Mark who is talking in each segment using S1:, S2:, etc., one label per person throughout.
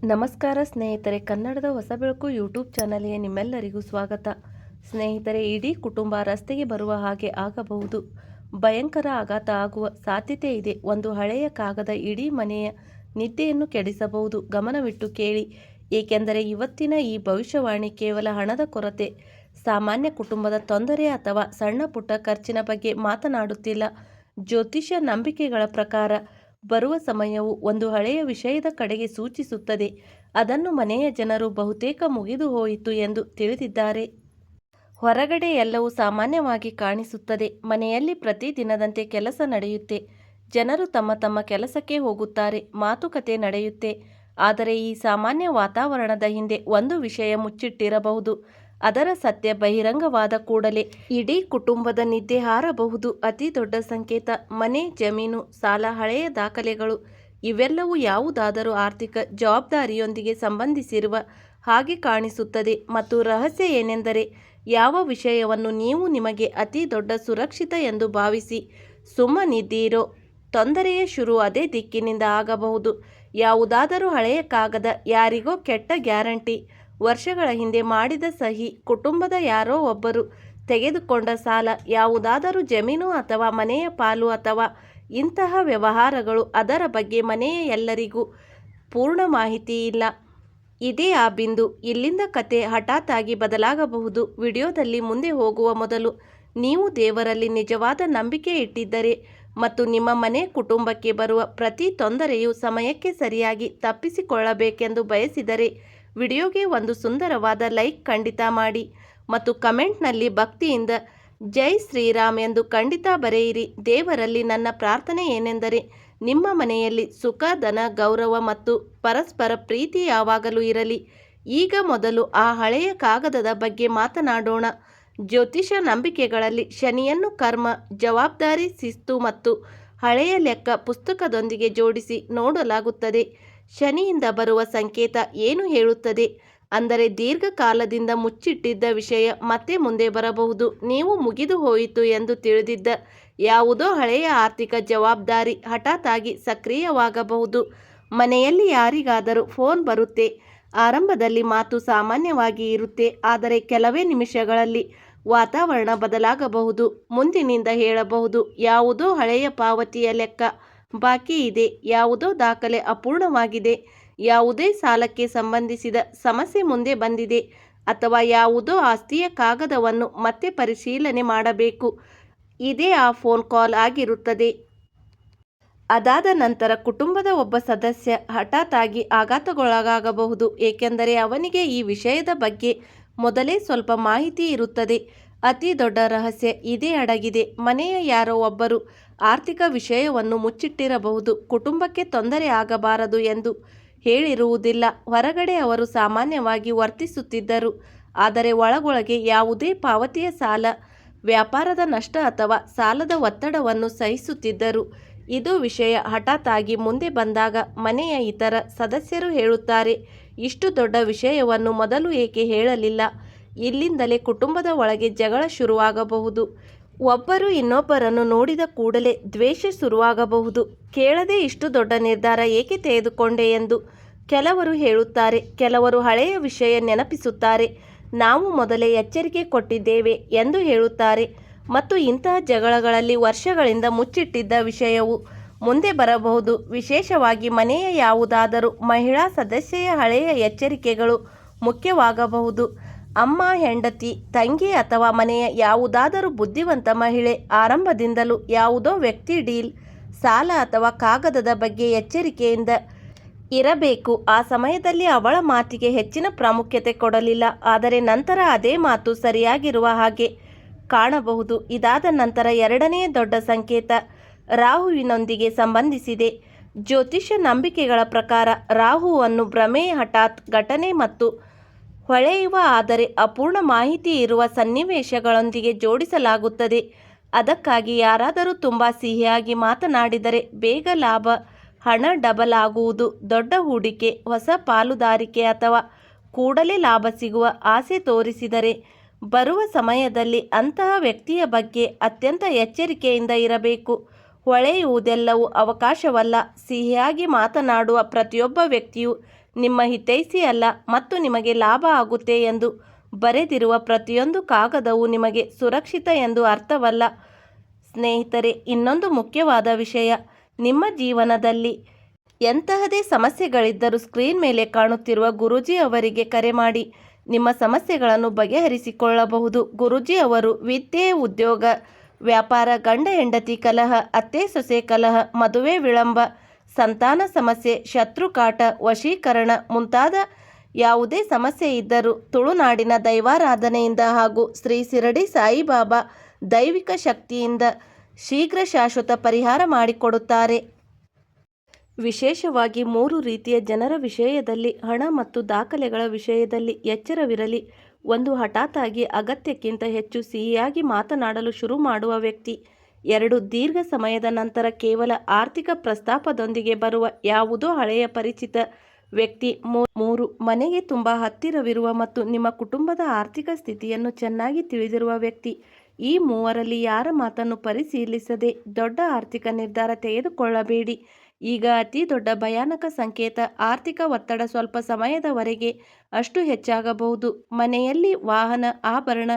S1: ನಮಸ್ಕಾರ ಸ್ನೇಹಿತರೆ, ಕನ್ನಡದ ಹೊಸ ಬೆಳಕು ಯೂಟ್ಯೂಬ್ ಚಾನಲ್ಗೆ ನಿಮ್ಮೆಲ್ಲರಿಗೂ ಸ್ವಾಗತ. ಸ್ನೇಹಿತರೆ, ಇಡೀ ಕುಟುಂಬ ರಸ್ತೆಗೆ ಬರುವ ಹಾಗೆ ಆಗಬಹುದು. ಭಯಂಕರ ಆಘಾತ ಆಗುವ ಸಾಧ್ಯತೆ ಇದೆ. ಒಂದು ಹಳೆಯ ಕಾಗದ ಇಡೀ ಮನೆಯ ನಿದ್ದೆಯನ್ನು ಕೆಡಿಸಬಹುದು. ಗಮನವಿಟ್ಟು ಕೇಳಿ, ಏಕೆಂದರೆ ಇವತ್ತಿನ ಈ ಭವಿಷ್ಯವಾಣಿ ಕೇವಲ ಹಣದ ಕೊರತೆ, ಸಾಮಾನ್ಯ ಕುಟುಂಬದ ತೊಂದರೆ ಅಥವಾ ಸಣ್ಣ ಪುಟ್ಟ ಖರ್ಚಿನ ಬಗ್ಗೆ ಮಾತನಾಡುತ್ತಿಲ್ಲ. ಜ್ಯೋತಿಷ್ಯ ನಂಬಿಕೆಗಳ ಪ್ರಕಾರ ಬರುವ ಸಮಯವು ಒಂದು ಹಳೆಯ ವಿಷಯದ ಕಡೆಗೆ ಸೂಚಿಸುತ್ತದೆ. ಅದನ್ನು ಮನೆಯ ಜನರು ಬಹುತೇಕ ಮುಗಿದು ಹೋಯಿತು ಎಂದು ತಿಳಿದಿದ್ದಾರೆ. ಹೊರಗಡೆ ಎಲ್ಲವೂ ಸಾಮಾನ್ಯವಾಗಿ ಕಾಣಿಸುತ್ತದೆ. ಮನೆಯಲ್ಲಿ ಪ್ರತಿದಿನದಂತೆ ಕೆಲಸ ನಡೆಯುತ್ತೆ. ಜನರು ತಮ್ಮ ತಮ್ಮ ಕೆಲಸಕ್ಕೆ ಹೋಗುತ್ತಾರೆ. ಮಾತುಕತೆ ನಡೆಯುತ್ತೆ. ಆದರೆ ಈ ಸಾಮಾನ್ಯ ವಾತಾವರಣದ ಹಿಂದೆ ಒಂದು ವಿಷಯ ಮುಚ್ಚಿಟ್ಟಿರಬಹುದು. ಅದರ ಸತ್ಯ ಬಹಿರಂಗವಾದ ಕೂಡಲೇ ಇಡೀ ಕುಟುಂಬದ ನಿದ್ದೆ ಹಾರಬಹುದು. ಅತಿ ದೊಡ್ಡ ಸಂಕೇತ ಮನೆ, ಜಮೀನು, ಸಾಲ, ಹಳೆಯ ದಾಖಲೆಗಳು ಇವೆಲ್ಲವೂ ಯಾವುದಾದರೂ ಆರ್ಥಿಕ ಜವಾಬ್ದಾರಿಯೊಂದಿಗೆ ಸಂಬಂಧಿಸಿರುವ ಹಾಗೆ ಕಾಣಿಸುತ್ತದೆ. ಮತ್ತು ರಹಸ್ಯ ಏನೆಂದರೆ, ಯಾವ ವಿಷಯವನ್ನು ನೀವು ನಿಮಗೆ ಅತಿ ದೊಡ್ಡ ಸುರಕ್ಷಿತ ಎಂದು ಭಾವಿಸಿ ಸುಮ್ಮನಿದ್ದೀರೋ, ತೊಂದರೆಯ ಶುರು ಅದೇ ದಿಕ್ಕಿನಿಂದ ಆಗಬಹುದು. ಯಾವುದಾದರೂ ಹಳೆಯ ಕಾಗದ, ಯಾರಿಗೋ ಕೆಟ್ಟ ಗ್ಯಾರಂಟಿ, ವರ್ಷಗಳ ಹಿಂದೆ ಮಾಡಿದ ಸಹಿ, ಕುಟುಂಬದ ಯಾರೋ ಒಬ್ಬರು ತೆಗೆದುಕೊಂಡ ಸಾಲ, ಯಾವುದಾದರೂ ಜಮೀನು ಅಥವಾ ಮನೆಯ ಪಾಲು ಅಥವಾ ಇಂತಹ ವ್ಯವಹಾರಗಳು. ಅದರ ಬಗ್ಗೆ ಮನೆಯ ಎಲ್ಲರಿಗೂ ಪೂರ್ಣ ಮಾಹಿತಿ ಇಲ್ಲ. ಇದೇ ಆ ಬಿಂದು. ಇಲ್ಲಿಂದ ಕತೆ ಹಠಾತ್ ಆಗಿ ಬದಲಾಗಬಹುದು. ವಿಡಿಯೋದಲ್ಲಿ ಮುಂದೆ ಹೋಗುವ ಮೊದಲು, ನೀವು ದೇವರಲ್ಲಿ ನಿಜವಾದ ನಂಬಿಕೆ ಇಟ್ಟಿದ್ದರೆ ಮತ್ತು ನಿಮ್ಮ ಮನೆ ಕುಟುಂಬಕ್ಕೆ ಬರುವ ಪ್ರತಿ ತೊಂದರೆಯು ಸಮಯಕ್ಕೆ ಸರಿಯಾಗಿ ತಪ್ಪಿಸಿಕೊಳ್ಳಬೇಕೆಂದು ಬಯಸಿದರೆ ವಿಡಿಯೋಗೆ ಒಂದು ಸುಂದರವಾದ ಲೈಕ್ ಖಂಡಿತ ಮಾಡಿ ಮತ್ತು ಕಮೆಂಟ್ನಲ್ಲಿ ಭಕ್ತಿಯಿಂದ ಜೈ ಶ್ರೀರಾಮ್ ಎಂದು ಖಂಡಿತ ಬರೆಯಿರಿ. ದೇವರಲ್ಲಿ ನನ್ನ ಪ್ರಾರ್ಥನೆ ಏನೆಂದರೆ, ನಿಮ್ಮ ಮನೆಯಲ್ಲಿ ಸುಖ, ಧನ, ಗೌರವ ಮತ್ತು ಪರಸ್ಪರ ಪ್ರೀತಿ ಯಾವಾಗಲೂ ಇರಲಿ. ಈಗ ಮೊದಲು ಆ ಹಳೆಯ ಕಾಗದದ ಬಗ್ಗೆ ಮಾತನಾಡೋಣ. ಜ್ಯೋತಿಷ ನಂಬಿಕೆಗಳಲ್ಲಿ ಶನಿಯನ್ನು ಕರ್ಮ, ಜವಾಬ್ದಾರಿ, ಶಿಸ್ತು ಮತ್ತು ಹಳೆಯ ಲೆಕ್ಕ ಪುಸ್ತಕದೊಂದಿಗೆ ಜೋಡಿಸಿ ನೋಡಲಾಗುತ್ತದೆ. ಶನಿಯಿಂದ ಬರುವ ಸಂಕೇತ ಏನು ಹೇಳುತ್ತದೆ ಅಂದರೆ, ದೀರ್ಘಕಾಲದಿಂದ ಮುಚ್ಚಿಟ್ಟಿದ್ದ ವಿಷಯ ಮತ್ತೆ ಮುಂದೆ ಬರಬಹುದು. ನೀವು ಮುಗಿದು ಹೋಯಿತು ಎಂದು ತಿಳಿದಿದ್ದ ಯಾವುದೋ ಹಳೆಯ ಆರ್ಥಿಕ ಜವಾಬ್ದಾರಿ ಹಠಾತ್ ಆಗಿ ಸಕ್ರಿಯವಾಗಬಹುದು. ಮನೆಯಲ್ಲಿ ಯಾರಿಗಾದರೂ ಫೋನ್ ಬರುತ್ತೆ. ಆರಂಭದಲ್ಲಿ ಮಾತು ಸಾಮಾನ್ಯವಾಗಿ ಇರುತ್ತೆ, ಆದರೆ ಕೆಲವೇ ನಿಮಿಷಗಳಲ್ಲಿ ವಾತಾವರಣ ಬದಲಾಗಬಹುದು. ಮುಂದಿನಿಂದ ಹೇಳಬಹುದು, ಯಾವುದೋ ಹಳೆಯ ಪಾವತಿಯ ಲೆಕ್ಕ ಬಾಕಿ ಇದೆ, ಯಾವುದೋ ದಾಖಲೆ ಅಪೂರ್ಣವಾಗಿದೆ, ಯಾವುದೇ ಸಾಲಕ್ಕೆ ಸಂಬಂಧಿಸಿದ ಸಮಸ್ಯೆ ಮುಂದೆ ಬಂದಿದೆ, ಅಥವಾ ಯಾವುದೋ ಆಸ್ತಿಯ ಕಾಗದವನ್ನು ಮತ್ತೆ ಪರಿಶೀಲನೆ ಮಾಡಬೇಕು. ಇದೇ ಆ ಫೋನ್ ಕಾಲ್ ಆಗಿರುತ್ತದೆ. ಅದಾದ ನಂತರ ಕುಟುಂಬದ ಒಬ್ಬ ಸದಸ್ಯ ಹಠಾತ್ ಆಗಿ ಆಘಾತಕ್ಕೊಳಗಾಗಬಹುದು, ಏಕೆಂದರೆ ಅವನಿಗೆ ಈ ವಿಷಯದ ಬಗ್ಗೆ ಮೊದಲೇ ಸ್ವಲ್ಪ ಮಾಹಿತಿ ಇರುತ್ತದೆ. ಅತಿ ದೊಡ್ಡ ರಹಸ್ಯ ಇದೇ ಅಡಗಿದೆ. ಮನೆಯ ಯಾರೋ ಒಬ್ಬರು ಆರ್ಥಿಕ ವಿಷಯವನ್ನು ಮುಚ್ಚಿಟ್ಟಿರಬಹುದು. ಕುಟುಂಬಕ್ಕೆ ತೊಂದರೆ ಆಗಬಾರದು ಎಂದು ಹೇಳಿರುವುದಿಲ್ಲ. ಹೊರಗಡೆ ಅವರು ಸಾಮಾನ್ಯವಾಗಿ ವರ್ತಿಸುತ್ತಿದ್ದರು, ಆದರೆ ಒಳಗೊಳಗೆ ಯಾವುದೇ ಪಾವತಿಯ ಸಾಲ, ವ್ಯಾಪಾರದ ನಷ್ಟ ಅಥವಾ ಸಾಲದ ಒತ್ತಡವನ್ನು ಸಹಿಸುತ್ತಿದ್ದರು. ಇದು ವಿಷಯ ಹಠಾತ್ ಆಗಿ ಮುಂದೆ ಬಂದಾಗ ಮನೆಯ ಇತರ ಸದಸ್ಯರು ಹೇಳುತ್ತಾರೆ, ಇಷ್ಟು ದೊಡ್ಡ ವಿಷಯವನ್ನು ಮೊದಲು ಏಕೆ ಹೇಳಲಿಲ್ಲ. ಇಲ್ಲಿಂದಲೇ ಕುಟುಂಬದ ಒಳಗೆ ಜಗಳ ಶುರುವಾಗಬಹುದು. ಒಬ್ಬರು ಇನ್ನೊಬ್ಬರನ್ನು ನೋಡಿದ ಕೂಡಲೇ ದ್ವೇಷ ಶುರುವಾಗಬಹುದು. ಕೇಳದೆ ಇಷ್ಟು ದೊಡ್ಡ ನಿರ್ಧಾರ ಏಕೆ ತೆಗೆದುಕೊಂಡೆ ಎಂದು ಕೆಲವರು ಹೇಳುತ್ತಾರೆ. ಕೆಲವರು ಹಳೆಯ ವಿಷಯ ನೆನಪಿಸುತ್ತಾರೆ, ನಾವು ಮೊದಲೇ ಎಚ್ಚರಿಕೆ ಕೊಟ್ಟಿದ್ದೇವೆ ಎಂದು ಹೇಳುತ್ತಾರೆ. ಮತ್ತು ಇಂತಹ ಜಗಳಗಳಲ್ಲಿ ವರ್ಷಗಳಿಂದ ಮುಚ್ಚಿಟ್ಟಿದ್ದ ವಿಷಯವು ಮುಂದೆ ಬರಬಹುದು. ವಿಶೇಷವಾಗಿ ಮನೆಯ ಯಾವುದಾದರೂ ಮಹಿಳಾ ಸದಸ್ಯೆಯ ಹಳೆಯ ಎಚ್ಚರಿಕೆಗಳು ಮುಖ್ಯವಾಗಬಹುದು. ಅಮ್ಮ, ಹೆಂಡತಿ, ತಂಗಿ ಅಥವಾ ಮನೆಯ ಯಾವುದಾದರೂ ಬುದ್ಧಿವಂತ ಮಹಿಳೆ ಆರಂಭದಿಂದಲೂ ಯಾವುದೋ ವ್ಯಕ್ತಿ, ಡೀಲ್, ಸಾಲ ಅಥವಾ ಕಾಗದದ ಬಗ್ಗೆ ಎಚ್ಚರಿಕೆಯಿಂದ ಇರಬೇಕು. ಆ ಸಮಯದಲ್ಲಿ ಅವಳ ಮಾತಿಗೆ ಹೆಚ್ಚಿನ ಪ್ರಾಮುಖ್ಯತೆ ಕೊಡಲಿಲ್ಲ, ಆದರೆ ನಂತರ ಅದೇ ಮಾತು ಸರಿಯಾಗಿರುವ ಹಾಗೆ ಕಾಣಬಹುದು. ಇದಾದ ನಂತರ ಎರಡನೆಯ ದೊಡ್ಡ ಸಂಕೇತ ರಾಹುವಿನೊಂದಿಗೆ ಸಂಬಂಧಿಸಿದೆ. ಜ್ಯೋತಿಷ್ಯ ನಂಬಿಕೆಗಳ ಪ್ರಕಾರ ರಾಹುವನ್ನು ಭ್ರಮೆ, ಹಠಾತ್ ಘಟನೆ ಮತ್ತು ಹೊಳೆಯುವ ಆದರೆ ಅಪೂರ್ಣ ಮಾಹಿತಿ ಇರುವ ಸನ್ನಿವೇಶಗಳೊಂದಿಗೆ ಜೋಡಿಸಲಾಗುತ್ತದೆ. ಅದಕ್ಕಾಗಿ ಯಾರಾದರೂ ತುಂಬ ಸಿಹಿಯಾಗಿ ಮಾತನಾಡಿದರೆ ಬೇಗ ಲಾಭ, ಹಣ ಡಬಲ್ ಆಗುವುದು, ದೊಡ್ಡ ಹೂಡಿಕೆ, ಹೊಸ ಪಾಲುದಾರಿಕೆ ಅಥವಾ ಕೂಡಲೇ ಲಾಭ ಸಿಗುವ ಆಸೆ ತೋರಿಸಿದರೆ ಬರುವ ಸಮಯದಲ್ಲಿ ಅಂತಹ ವ್ಯಕ್ತಿಯ ಬಗ್ಗೆ ಅತ್ಯಂತ ಎಚ್ಚರಿಕೆಯಿಂದ ಇರಬೇಕು. ಹೊಳೆಯುವುದೆಲ್ಲವೂ ಅವಕಾಶವಲ್ಲ. ಸಿಹಿಯಾಗಿ ಮಾತನಾಡುವ ಪ್ರತಿಯೊಬ್ಬ ವ್ಯಕ್ತಿಯೂ ನಿಮ್ಮ ಹಿತೈಷಿ ಅಲ್ಲ ಮತ್ತು ನಿಮಗೆ ಲಾಭ ಆಗುತ್ತೆ ಎಂದು ಬರೆದಿರುವ ಪ್ರತಿಯೊಂದು ಕಾಗದವು ನಿಮಗೆ ಸುರಕ್ಷಿತ ಎಂದು ಅರ್ಥವಲ್ಲ. ಸ್ನೇಹಿತರೆ, ಇನ್ನೊಂದು ಮುಖ್ಯವಾದ ವಿಷಯ, ನಿಮ್ಮ ಜೀವನದಲ್ಲಿ ಎಂತಹದೇ ಸಮಸ್ಯೆಗಳಿದ್ದರೂ ಸ್ಕ್ರೀನ್ ಮೇಲೆ ಕಾಣುತ್ತಿರುವ ಗುರೂಜಿ ಅವರಿಗೆ ಕರೆ ಮಾಡಿ ನಿಮ್ಮ ಸಮಸ್ಯೆಗಳನ್ನು ಬಗೆಹರಿಸಿಕೊಳ್ಳಬಹುದು. ಗುರೂಜಿ ಅವರು ವಿದ್ಯೆ, ಉದ್ಯೋಗ, ವ್ಯಾಪಾರ, ಗಂಡ ಹೆಂಡತಿ ಕಲಹ, ಅತ್ತೆ ಸೊಸೆ ಕಲಹ, ಮದುವೆ ವಿಳಂಬ, ಸಂತಾನ ಸಮಸ್ಯೆ, ಶತ್ರುಕಾಟ, ವಶೀಕರಣ ಮುಂತಾದ ಯಾವುದೇ ಸಮಸ್ಯೆ ಇದ್ದರೂ ತುಳುನಾಡಿನ ದೈವಾರಾಧನೆಯಿಂದ ಹಾಗೂ ಶ್ರೀ ಶಿರಡಿ ಸಾಯಿಬಾಬಾ ದೈವಿಕ ಶಕ್ತಿಯಿಂದ ಶೀಘ್ರ ಶಾಶ್ವತ ಪರಿಹಾರ ಮಾಡಿಕೊಡುತ್ತಾರೆ. ವಿಶೇಷವಾಗಿ 3 ರೀತಿಯ ಜನರ ವಿಷಯದಲ್ಲಿ, ಹಣ ಮತ್ತು ದಾಖಲೆಗಳ ವಿಷಯದಲ್ಲಿ ಎಚ್ಚರವಿರಲಿ. 1. ಹಠಾತ್ತಾಗಿ ಅಗತ್ಯಕ್ಕಿಂತ ಹೆಚ್ಚು ಸಿಹಿಯಾಗಿ ಮಾತನಾಡಲು ಶುರು ಮಾಡುವ ವ್ಯಕ್ತಿ. 2. ದೀರ್ಘ ಸಮಯದ ನಂತರ ಕೇವಲ ಆರ್ಥಿಕ ಪ್ರಸ್ತಾಪದೊಂದಿಗೆ ಬರುವ ಯಾವುದೋ ಹಳೆಯ ಪರಿಚಿತ ವ್ಯಕ್ತಿ. 3. ಮನೆಗೆ ತುಂಬ ಹತ್ತಿರವಿರುವ ಮತ್ತು ನಿಮ್ಮ ಕುಟುಂಬದ ಆರ್ಥಿಕ ಸ್ಥಿತಿಯನ್ನು ಚೆನ್ನಾಗಿ ತಿಳಿದಿರುವ ವ್ಯಕ್ತಿ. ಈ 3ರಲ್ಲಿ ಯಾರ ಮಾತನ್ನು ಪರಿಶೀಲಿಸದೆ ದೊಡ್ಡ ಆರ್ಥಿಕ ನಿರ್ಧಾರ ತೆಗೆದುಕೊಳ್ಳಬೇಡಿ. ಈಗ ಅತಿ ದೊಡ್ಡ ಭಯಾನಕ ಸಂಕೇತ, ಆರ್ಥಿಕ ಒತ್ತಡ ಸ್ವಲ್ಪ ಸಮಯದವರೆಗೆ ಅಷ್ಟು ಹೆಚ್ಚಾಗಬಹುದು. ಮನೆಯಲ್ಲಿ ವಾಹನ, ಆಭರಣ,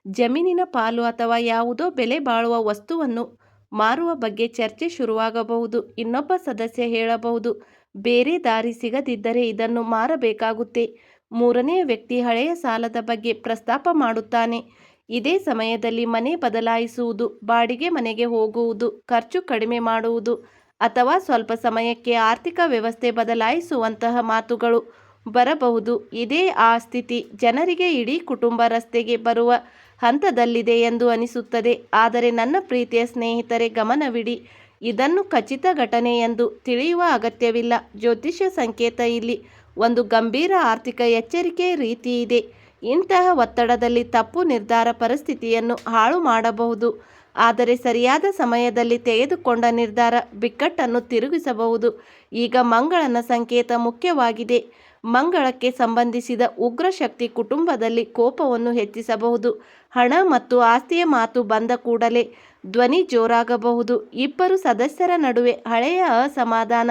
S1: ಜಮೀನಿನ ಪಾಲು ಅಥವಾ ಯಾವುದೋ ಬೆಲೆ ಬಾಳುವ ವಸ್ತುವನ್ನು ಮಾರುವ ಬಗ್ಗೆ ಚರ್ಚೆ ಶುರುವಾಗಬಹುದು. ಇನ್ನೊಬ್ಬ ಸದಸ್ಯ ಹೇಳಬಹುದು, ಬೇರೆ ದಾರಿ ಸಿಗದಿದ್ದರೆ ಇದನ್ನು ಮಾರಬೇಕಾಗುತ್ತೆ. 3ನೇ ವ್ಯಕ್ತಿ ಹಳೆಯ ಸಾಲದ ಬಗ್ಗೆ ಪ್ರಸ್ತಾಪ ಮಾಡುತ್ತಾನೆ. ಇದೇ ಸಮಯದಲ್ಲಿ ಮನೆ ಬದಲಾಯಿಸುವುದು, ಬಾಡಿಗೆ ಮನೆಗೆ ಹೋಗುವುದು, ಖರ್ಚು ಕಡಿಮೆ ಮಾಡುವುದು ಅಥವಾ ಸ್ವಲ್ಪ ಸಮಯಕ್ಕೆ ಆರ್ಥಿಕ ವ್ಯವಸ್ಥೆ ಬದಲಾಯಿಸುವಂತಹ ಮಾತುಗಳು ಬರಬಹುದು. ಇದೇ ಆ ಸ್ಥಿತಿ. ಜನರಿಗೆ ಇಡೀ ಕುಟುಂಬ ರಸ್ತೆಗೆ ಬರುವ ಹಂತದಲ್ಲಿದೆ ಎಂದು ಅನಿಸುತ್ತದೆ. ಆದರೆ ನನ್ನ ಪ್ರೀತಿಯ ಸ್ನೇಹಿತರೆ, ಗಮನವಿಡಿ, ಇದನ್ನು ಖಚಿತ ಘಟನೆ ಎಂದು ತಿಳಿಯುವ ಅಗತ್ಯವಿಲ್ಲ. ಜ್ಯೋತಿಷ್ಯ ಸಂಕೇತ ಇಲ್ಲಿ ಒಂದು ಗಂಭೀರ ಆರ್ಥಿಕ ಎಚ್ಚರಿಕೆ ರೀತಿ ಇದೆ. ಇಂತಹ ಒತ್ತಡದಲ್ಲಿ ತಪ್ಪು ನಿರ್ಧಾರ ಪರಿಸ್ಥಿತಿಯನ್ನು ಹಾಳು ಮಾಡಬಹುದು. ಆದರೆ ಸರಿಯಾದ ಸಮಯದಲ್ಲಿ ತೆಗೆದುಕೊಂಡ ನಿರ್ಧಾರ ಬಿಕ್ಕಟ್ಟನ್ನು ತಿರುಗಿಸಬಹುದು. ಈಗ ಮಂಗಳನ ಸಂಕೇತ ಮುಖ್ಯವಾಗಿದೆ. ಮಂಗಳಕ್ಕೆ ಸಂಬಂಧಿಸಿದ ಉಗ್ರ ಶಕ್ತಿ ಕುಟುಂಬದಲ್ಲಿ ಕೋಪವನ್ನು ಹೆಚ್ಚಿಸಬಹುದು. ಹಣ ಮತ್ತು ಆಸ್ತಿಯ ಮಾತು ಬಂದ ಕೂಡಲೇ ಧ್ವನಿ ಜೋರಾಗಬಹುದು. ಇಬ್ಬರು ಸದಸ್ಯರ ನಡುವೆ ಹಳೆಯ ಅಸಮಾಧಾನ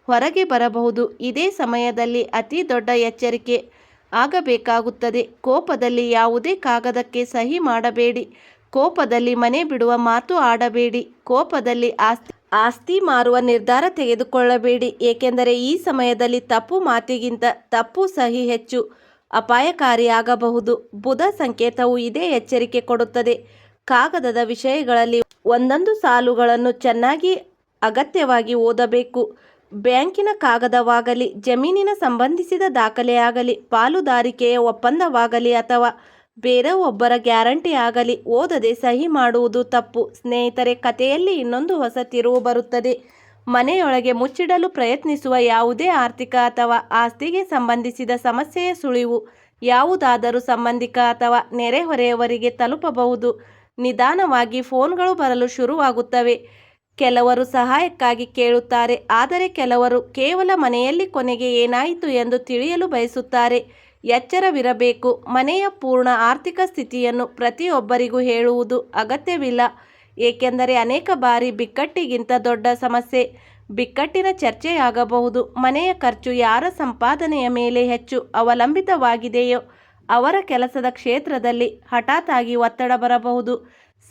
S1: ಹೊರಗೆ ಬರಬಹುದು. ಇದೇ ಸಮಯದಲ್ಲಿ ಅತಿ ದೊಡ್ಡ ಎಚ್ಚರಿಕೆ ಆಗಬೇಕಾಗುತ್ತದೆ. ಕೋಪದಲ್ಲಿ ಯಾವುದೇ ಕಾಗದಕ್ಕೆ ಸಹಿ ಮಾಡಬೇಡಿ. ಕೋಪದಲ್ಲಿ ಮನೆ ಬಿಡುವ ಮಾತು ಆಡಬೇಡಿ. ಕೋಪದಲ್ಲಿ ಆಸ್ತಿ ಮಾರುವ ನಿರ್ಧಾರ ತೆಗೆದುಕೊಳ್ಳಬೇಡಿ. ಏಕೆಂದರೆ ಈ ಸಮಯದಲ್ಲಿ ತಪ್ಪು ಮಾತಿಗಿಂತ ತಪ್ಪು ಸಹಿ ಹೆಚ್ಚು ಅಪಾಯಕಾರಿಯಾಗಬಹುದು. ಬುಧ ಸಂಕೇತವು ಇದೇ ಎಚ್ಚರಿಕೆ ಕೊಡುತ್ತದೆ. ಕಾಗದದ ವಿಷಯಗಳಲ್ಲಿ ಒಂದೊಂದು ಸಾಲುಗಳನ್ನು ಚೆನ್ನಾಗಿ ಅಗತ್ಯವಾಗಿ ಓದಬೇಕು. ಬ್ಯಾಂಕಿನ ಕಾಗದವಾಗಲಿ, ಜಮೀನಿನ ಸಂಬಂಧಿಸಿದ ದಾಖಲೆಯಾಗಲಿ, ಪಾಲುದಾರಿಕೆಯ ಒಪ್ಪಂದವಾಗಲಿ ಅಥವಾ ಬೇರೆ ಒಬ್ಬರ ಗ್ಯಾರಂಟಿ ಆಗಲಿ ಓದದೆ ಸಹಿ ಮಾಡುವುದು ತಪ್ಪು. ಸ್ನೇಹಿತರೆ, ಕಥೆಯಲ್ಲಿ ಇನ್ನೊಂದು ಹೊಸ ತಿರುವು ಬರುತ್ತದೆ. ಮನೆಯೊಳಗೆ ಮುಚ್ಚಿಡಲು ಪ್ರಯತ್ನಿಸುವ ಯಾವುದೇ ಆರ್ಥಿಕ ಅಥವಾ ಆಸ್ತಿಗೆ ಸಂಬಂಧಿಸಿದ ಸಮಸ್ಯೆಯ ಸುಳಿವು ಯಾವುದಾದರೂ ಸಂಬಂಧಿಕ ಅಥವಾ ನೆರೆಹೊರೆಯವರಿಗೆ ತಲುಪಬಹುದು. ನಿಧಾನವಾಗಿ ಫೋನ್ಗಳು ಬರಲು ಶುರುವಾಗುತ್ತವೆ. ಕೆಲವರು ಸಹಾಯಕ್ಕಾಗಿ ಕೇಳುತ್ತಾರೆ, ಆದರೆ ಕೆಲವರು ಕೇವಲ ಮನೆಯಲ್ಲಿ ಕೊನೆಗೆ ಏನಾಯಿತು ಎಂದು ತಿಳಿಯಲು ಬಯಸುತ್ತಾರೆ. ಎಚ್ಚರವಿರಬೇಕು. ಮನೆಯ ಪೂರ್ಣ ಆರ್ಥಿಕ ಸ್ಥಿತಿಯನ್ನು ಪ್ರತಿಯೊಬ್ಬರಿಗೂ ಹೇಳುವುದು ಅಗತ್ಯವಿಲ್ಲ. ಏಕೆಂದರೆ ಅನೇಕ ಬಾರಿ ಬಿಕ್ಕಟ್ಟಿಗಿಂತ ದೊಡ್ಡ ಸಮಸ್ಯೆ ಬಿಕ್ಕಟ್ಟಿನ ಚರ್ಚೆಯಾಗಬಹುದು. ಮನೆಯ ಖರ್ಚು ಯಾರ ಸಂಪಾದನೆಯ ಮೇಲೆ ಹೆಚ್ಚು ಅವಲಂಬಿತವಾಗಿದೆಯೋ ಅವರ ಕೆಲಸದ ಕ್ಷೇತ್ರದಲ್ಲಿ ಹಠಾತ್ತಾಗಿ ಒತ್ತಡ ಬರಬಹುದು.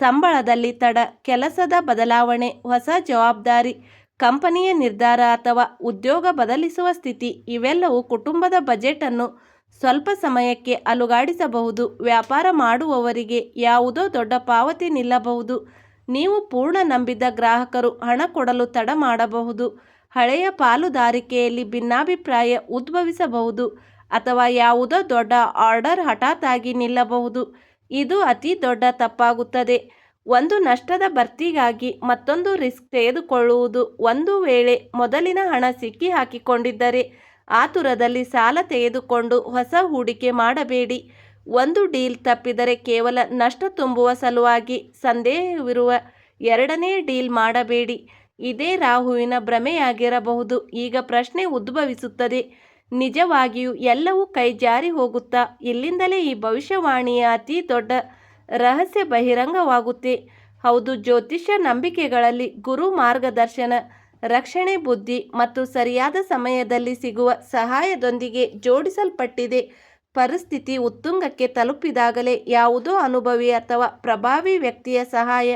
S1: ಸಂಬಳದಲ್ಲಿ ತಡ, ಕೆಲಸದ ಬದಲಾವಣೆ, ಹೊಸ ಜವಾಬ್ದಾರಿ, ಕಂಪನಿಯ ನಿರ್ಧಾರ ಅಥವಾ ಉದ್ಯೋಗ ಬದಲಿಸುವ ಸ್ಥಿತಿ ಇವೆಲ್ಲವೂ ಕುಟುಂಬದ ಬಜೆಟನ್ನು ಸ್ವಲ್ಪ ಸಮಯಕ್ಕೆ ಅಲುಗಾಡಿಸಬಹುದು. ವ್ಯಾಪಾರ ಮಾಡುವವರಿಗೆ ಯಾವುದೋ ದೊಡ್ಡ ಪಾವತಿ ನಿಲ್ಲಬಹುದು. ನೀವು ಪೂರ್ಣ ನಂಬಿದ ಗ್ರಾಹಕರು ಹಣ ಕೊಡಲು ತಡ ಮಾಡಬಹುದು. ಹಳೆಯ ಪಾಲುದಾರಿಕೆಯಲ್ಲಿ ಭಿನ್ನಾಭಿಪ್ರಾಯ ಉದ್ಭವಿಸಬಹುದು ಅಥವಾ ಯಾವುದೋ ದೊಡ್ಡ ಆರ್ಡರ್ ಹಠಾತ್ತಾಗಿ ನಿಲ್ಲಬಹುದು. ಇದು ಅತಿ ದೊಡ್ಡ ತಪ್ಪಾಗುತ್ತದೆ. ಒಂದು ನಷ್ಟದ ಭರ್ತಿಗಾಗಿ ಮತ್ತೊಂದು ರಿಸ್ಕ್ ತೆಗೆದುಕೊಳ್ಳುವುದು. ಒಂದು ವೇಳೆ ಮೊದಲಿನ ಹಣ ಸಿಕ್ಕಿ ಹಾಕಿಕೊಂಡಿದ್ದರೆ ಆತುರದಲ್ಲಿ ಸಾಲ ತೆಗೆದುಕೊಂಡು ಹೊಸ ಹೂಡಿಕೆ ಮಾಡಬೇಡಿ. ಒಂದು ಡೀಲ್ ತಪ್ಪಿದರೆ ಕೇವಲ ನಷ್ಟ ತುಂಬುವ ಸಲುವಾಗಿ ಸಂದೇಹವಿರುವ ಎರಡನೇ ಡೀಲ್ ಮಾಡಬೇಡಿ. ಇದೇ ರಾಹುವಿನ ಭ್ರಮೆಯಾಗಿರಬಹುದು. ಈಗ ಪ್ರಶ್ನೆ ಉದ್ಭವಿಸುತ್ತದೆ, ನಿಜವಾಗಿಯೂ ಎಲ್ಲವೂ ಕೈ ಜಾರಿ ಹೋಗುತ್ತಾ? ಇಲ್ಲಿಂದಲೇ ಈ ಭವಿಷ್ಯವಾಣಿಯ ಅತಿ ದೊಡ್ಡ ರಹಸ್ಯ ಬಹಿರಂಗವಾಗುತ್ತೆ. ಹೌದು, ಜ್ಯೋತಿಷ್ಯ ನಂಬಿಕೆಗಳಲ್ಲಿ ಗುರು ಮಾರ್ಗದರ್ಶನ ರಕ್ಷಣೆ ಬುದ್ಧಿ ಮತ್ತು ಸರಿಯಾದ ಸಮಯದಲ್ಲಿ ಸಿಗುವ ಸಹಾಯದೊಂದಿಗೆ ಜೋಡಿಸಲ್ಪಟ್ಟಿದೆ. ಪರಿಸ್ಥಿತಿ ಉತ್ತುಂಗಕ್ಕೆ ತಲುಪಿದಾಗಲೇ ಯಾವುದೋ ಅನುಭವಿ ಅಥವಾ ಪ್ರಭಾವಿ ವ್ಯಕ್ತಿಯ ಸಹಾಯ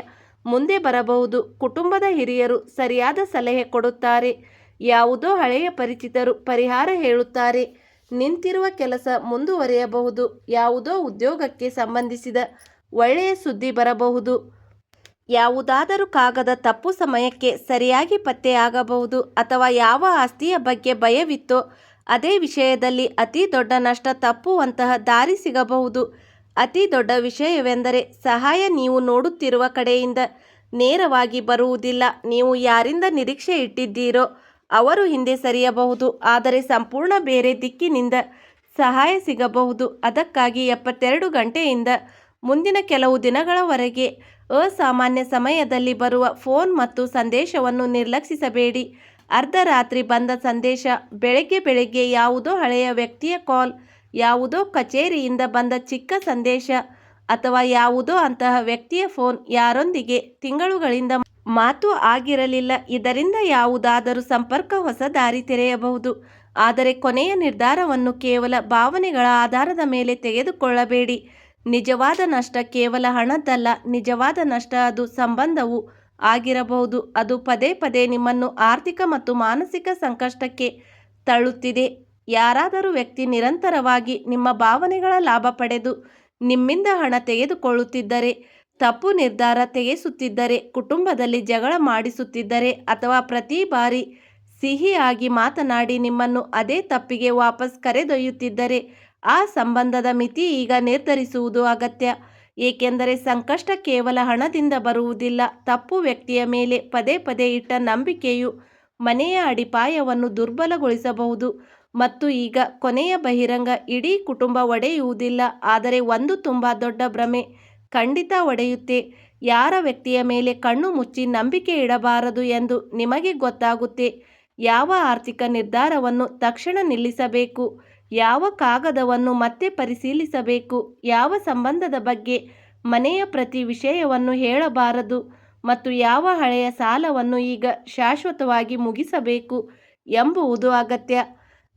S1: ಮುಂದೆ ಬರಬಹುದು. ಕುಟುಂಬದ ಹಿರಿಯರು ಸರಿಯಾದ ಸಲಹೆ ಕೊಡುತ್ತಾರೆ. ಯಾವುದೋ ಹಳೆಯ ಪರಿಚಿತರು ಪರಿಹಾರ ಹೇಳುತ್ತಾರೆ. ನಿಂತಿರುವ ಕೆಲಸ ಮುಂದುವರಿಯಬಹುದು. ಯಾವುದೋ ಉದ್ಯೋಗಕ್ಕೆ ಸಂಬಂಧಿಸಿದ ಒಳ್ಳೆಯ ಸುದ್ದಿ ಬರಬಹುದು. ಯಾವುದಾದರೂ ಕಾಗದ ತಪ್ಪು ಸಮಯಕ್ಕೆ ಸರಿಯಾಗಿ ಪತ್ತೆಯಾಗಬಹುದು. ಅಥವಾ ಯಾವ ಆಸ್ತಿಯ ಬಗ್ಗೆ ಭಯವಿತ್ತೋ ಅದೇ ವಿಷಯದಲ್ಲಿ ಅತಿ ದೊಡ್ಡ ನಷ್ಟ ತಪ್ಪುವಂತಹ ದಾರಿ ಸಿಗಬಹುದು. ಅತಿ ದೊಡ್ಡ ವಿಷಯವೆಂದರೆ ಸಹಾಯ ನೀವು ನೋಡುತ್ತಿರುವ ಕಡೆಯಿಂದ ನೇರವಾಗಿ ಬರುವುದಿಲ್ಲ. ನೀವು ಯಾರಿಂದ ನಿರೀಕ್ಷೆ ಇಟ್ಟಿದ್ದೀರೋ ಅವರು ಹಿಂದೆ ಸರಿಯಬಹುದು, ಆದರೆ ಸಂಪೂರ್ಣ ಬೇರೆ ದಿಕ್ಕಿನಿಂದ ಸಹಾಯ ಸಿಗಬಹುದು. ಅದಕ್ಕಾಗಿ 72 ಗಂಟೆಯಿಂದ ಮುಂದಿನ ಕೆಲವು ದಿನಗಳವರೆಗೆ ಅಸಾಮಾನ್ಯ ಸಮಯದಲ್ಲಿ ಬರುವ ಫೋನ್ ಮತ್ತು ಸಂದೇಶವನ್ನು ನಿರ್ಲಕ್ಷಿಸಬೇಡಿ. ಅರ್ಧರಾತ್ರಿ ಬಂದ ಸಂದೇಶ, ಬೆಳಗ್ಗೆ ಯಾವುದೋ ಹಳೆಯ ವ್ಯಕ್ತಿಯ ಕಾಲ್, ಯಾವುದೋ ಕಚೇರಿಯಿಂದ ಬಂದ ಚಿಕ್ಕ ಸಂದೇಶ ಅಥವಾ ಯಾವುದೋ ಅಂತಹ ವ್ಯಕ್ತಿಯ ಫೋನ್, ಯಾರೊಂದಿಗೆ ತಿಂಗಳುಗಳಿಂದ ಮಾತು ಆಗಿರಲಿಲ್ಲ. ಇದರಿಂದ ಯಾವುದಾದರೂ ಸಂಪರ್ಕ ಹೊಸ ದಾರಿ ತೆರೆಯಬಹುದು. ಆದರೆ ಕೊನೆಯ ನಿರ್ಧಾರವನ್ನು ಕೇವಲ ಭಾವನೆಗಳ ಆಧಾರದ ಮೇಲೆ ತೆಗೆದುಕೊಳ್ಳಬೇಡಿ. ನಿಜವಾದ ನಷ್ಟ ಕೇವಲ ಹಣದ್ದಲ್ಲ. ನಿಜವಾದ ನಷ್ಟ ಅದು ಸಂಬಂಧವೂ ಆಗಿರಬಹುದು. ಅದು ಪದೇ ಪದೇ ನಿಮ್ಮನ್ನು ಆರ್ಥಿಕ ಮತ್ತು ಮಾನಸಿಕ ಸಂಕಷ್ಟಕ್ಕೆ ತಳ್ಳುತ್ತಿದೆ. ಯಾರಾದರೂ ವ್ಯಕ್ತಿ ನಿರಂತರವಾಗಿ ನಿಮ್ಮ ಭಾವನೆಗಳ ಲಾಭ ಪಡೆದು ನಿಮ್ಮಿಂದ ಹಣ ತೆಗೆದುಕೊಳ್ಳುತ್ತಿದ್ದರೆ, ತಪ್ಪು ನಿರ್ಧಾರ ತೆಗೆಸುತ್ತಿದ್ದರೆ, ಕುಟುಂಬದಲ್ಲಿ ಜಗಳ ಮಾಡಿಸುತ್ತಿದ್ದರೆ ಅಥವಾ ಪ್ರತಿ ಬಾರಿ ಸಿಹಿಯಾಗಿ ಮಾತನಾಡಿ ನಿಮ್ಮನ್ನು ಅದೇ ತಪ್ಪಿಗೆ ವಾಪಸ್ ಕರೆದೊಯ್ಯುತ್ತಿದ್ದರೆ, ಆ ಸಂಬಂಧದ ಮಿತಿ ಈಗ ನಿರ್ಧರಿಸುವುದು ಅಗತ್ಯ. ಏಕೆಂದರೆ ಸಂಕಷ್ಟ ಕೇವಲ ಹಣದಿಂದ ಬರುವುದಿಲ್ಲ. ತಪ್ಪು ವ್ಯಕ್ತಿಯ ಮೇಲೆ ಪದೇ ಪದೇ ಇಟ್ಟ ನಂಬಿಕೆಯು ಮನೆಯ ಅಡಿಪಾಯವನ್ನು ದುರ್ಬಲಗೊಳಿಸಬಹುದು. ಮತ್ತು ಈಗ ಕೊನೆಯ ಬಹಿರಂಗ, ಇಡೀ ಕುಟುಂಬ ಒಡೆಯುವುದಿಲ್ಲ, ಆದರೆ ಒಂದು ತುಂಬ ದೊಡ್ಡ ಭ್ರಮೆ ಖಂಡಿತ ಒಡೆಯುತ್ತೆ. ಯಾರ ವ್ಯಕ್ತಿಯ ಮೇಲೆ ಕಣ್ಣು ಮುಚ್ಚಿ ನಂಬಿಕೆ ಇಡಬಾರದು ಎಂದು ನಿಮಗೆ ಗೊತ್ತಾಗುತ್ತೆ. ಯಾವ ಆರ್ಥಿಕ ನಿರ್ಧಾರವನ್ನು ತಕ್ಷಣ ನಿಲ್ಲಿಸಬೇಕು, ಯಾವ ಕಾಗದವನ್ನು ಮತ್ತೆ ಪರಿಶೀಲಿಸಬೇಕು, ಯಾವ ಸಂಬಂಧದ ಬಗ್ಗೆ ಮನೆಯ ಪ್ರತಿ ವಿಷಯವನ್ನು ಹೇಳಬಾರದು ಮತ್ತು ಯಾವ ಹಳೆಯ ಸಾಲವನ್ನು ಈಗ ಶಾಶ್ವತವಾಗಿ ಮುಗಿಸಬೇಕು ಎಂಬುದು ಅಗತ್ಯ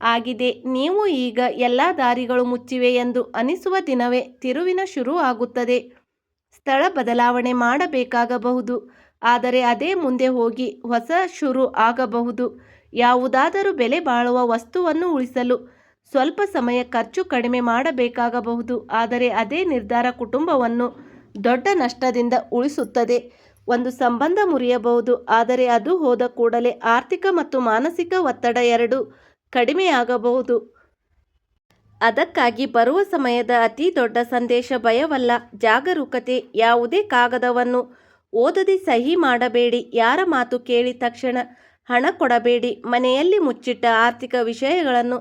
S1: ಆಗಿದೆ. ನೀವು ಈಗ ಎಲ್ಲ ದಾರಿಗಳು ಮುಚ್ಚಿವೆ ಎಂದು ಅನಿಸುವ ದಿನವೇ ತಿರುವಿನ ಶುರು ಆಗುತ್ತದೆ. ಸ್ಥಳ ಬದಲಾವಣೆ ಮಾಡಬೇಕಾಗಬಹುದು, ಆದರೆ ಅದೇ ಮುಂದೆ ಹೋಗಿ ಹೊಸ ಶುರು ಆಗಬಹುದು. ಯಾವುದಾದರೂ ಬೆಲೆ ಬಾಳುವ ವಸ್ತುವನ್ನು ಉಳಿಸಲು ಸ್ವಲ್ಪ ಸಮಯ ಖರ್ಚು ಕಡಿಮೆ ಮಾಡಬೇಕಾಗಬಹುದು, ಆದರೆ ಅದೇ ನಿರ್ಧಾರ ಕುಟುಂಬವನ್ನು ದೊಡ್ಡ ನಷ್ಟದಿಂದ ಉಳಿಸುತ್ತದೆ. ಒಂದು ಸಂಬಂಧ ಮುರಿಯಬಹುದು, ಆದರೆ ಅದು ಹೋದ ಕೂಡಲೇ ಆರ್ಥಿಕ ಮತ್ತು ಮಾನಸಿಕ ಒತ್ತಡ ಎರಡೂ ಕಡಿಮೆಯಾಗಬಹುದು. ಅದಕ್ಕಾಗಿ ಬರುವ ಸಮಯದ ಅತಿ ದೊಡ್ಡ ಸಂದೇಶ ಭಯವಲ್ಲ, ಜಾಗರೂಕತೆ. ಯಾವುದೇ ಕಾಗದವನ್ನು ಓದದೆ ಸಹಿ ಮಾಡಬೇಡಿ. ಯಾರ ಮಾತು ಕೇಳಿ ತಕ್ಷಣ ಹಣ ಕೊಡಬೇಡಿ. ಮನೆಯಲ್ಲಿ ಮುಚ್ಚಿಟ್ಟ ಆರ್ಥಿಕ ವಿಷಯಗಳನ್ನು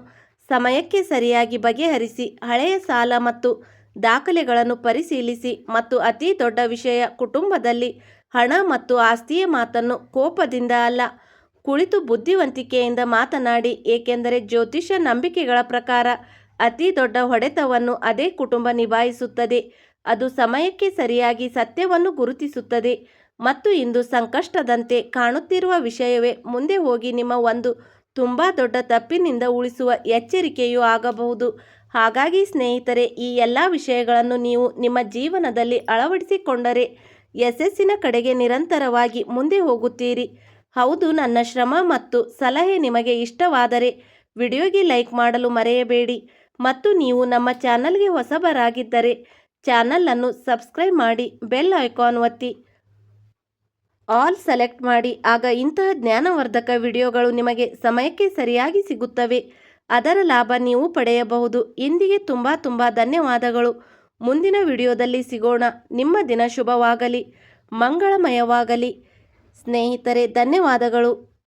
S1: ಸಮಯಕ್ಕೆ ಸರಿಯಾಗಿ ಬಗೆಹರಿಸಿ. ಹಳೆಯ ಸಾಲ ಮತ್ತು ದಾಖಲೆಗಳನ್ನು ಪರಿಶೀಲಿಸಿ. ಮತ್ತು ಅತಿ ದೊಡ್ಡ ವಿಷಯ, ಕುಟುಂಬದಲ್ಲಿ ಹಣ ಮತ್ತು ಆಸ್ತಿಯ ಮಾತನ್ನು ಕೋಪದಿಂದ ಅಲ್ಲ, ಕುಳಿತು ಬುದ್ಧಿವಂತಿಕೆಯಿಂದ ಮಾತನಾಡಿ. ಏಕೆಂದರೆ ಜ್ಯೋತಿಷ್ಯ ನಂಬಿಕೆಗಳ ಪ್ರಕಾರ ಅತಿ ದೊಡ್ಡ ಹೊಡೆತವನ್ನು ಅದೇ ಕುಟುಂಬ ನಿಭಾಯಿಸುತ್ತದೆ. ಅದು ಸಮಯಕ್ಕೆ ಸರಿಯಾಗಿ ಸತ್ಯವನ್ನು ಗುರುತಿಸುತ್ತದೆ. ಮತ್ತು ಇಂದು ಸಂಕಷ್ಟದಂತೆ ಕಾಣುತ್ತಿರುವ ವಿಷಯವೇ ಮುಂದೆ ಹೋಗಿ ನಿಮ್ಮ ಒಂದು ತುಂಬ ದೊಡ್ಡ ತಪ್ಪಿನಿಂದ ಉಳಿಸುವ ಎಚ್ಚರಿಕೆಯೂ ಆಗಬಹುದು. ಹಾಗಾಗಿ ಸ್ನೇಹಿತರೆ, ಈ ಎಲ್ಲ ವಿಷಯಗಳನ್ನು ನೀವು ನಿಮ್ಮ ಜೀವನದಲ್ಲಿ ಅಳವಡಿಸಿಕೊಂಡರೆ ಯಶಸ್ಸಿನ ಕಡೆಗೆ ನಿರಂತರವಾಗಿ ಮುಂದೆ ಹೋಗುತ್ತೀರಿ. ಹೌದು, ನನ್ನ ಶ್ರಮ ಮತ್ತು ಸಲಹೆ ನಿಮಗೆ ಇಷ್ಟವಾದರೆ ವಿಡಿಯೋಗೆ ಲೈಕ್ ಮಾಡಲು ಮರೆಯಬೇಡಿ. ಮತ್ತು ನೀವು ನಮ್ಮ ಚಾನಲ್ಗೆ ಹೊಸಬರಾಗಿದ್ದರೆ ಚಾನಲನ್ನು ಸಬ್ಸ್ಕ್ರೈಬ್ ಮಾಡಿ, ಬೆಲ್ ಐಕಾನ್ ಒತ್ತಿ ಆಲ್ ಸೆಲೆಕ್ಟ್ ಮಾಡಿ. ಆಗ ಇಂತಹ ಜ್ಞಾನವರ್ಧಕ ವಿಡಿಯೋಗಳು ನಿಮಗೆ ಸಮಯಕ್ಕೆ ಸರಿಯಾಗಿ ಸಿಗುತ್ತವೆ. ಅದರ ಲಾಭ ನೀವು ಪಡೆಯಬಹುದು. ಇಂದಿಗೆ ತುಂಬ ಧನ್ಯವಾದಗಳು. ಮುಂದಿನ ವಿಡಿಯೋದಲ್ಲಿ ಸಿಗೋಣ. ನಿಮ್ಮ ದಿನ ಶುಭವಾಗಲಿ, ಮಂಗಳಮಯವಾಗಲಿ ಸ್ನೇಹಿತರೆ. ಧನ್ಯವಾದಗಳು.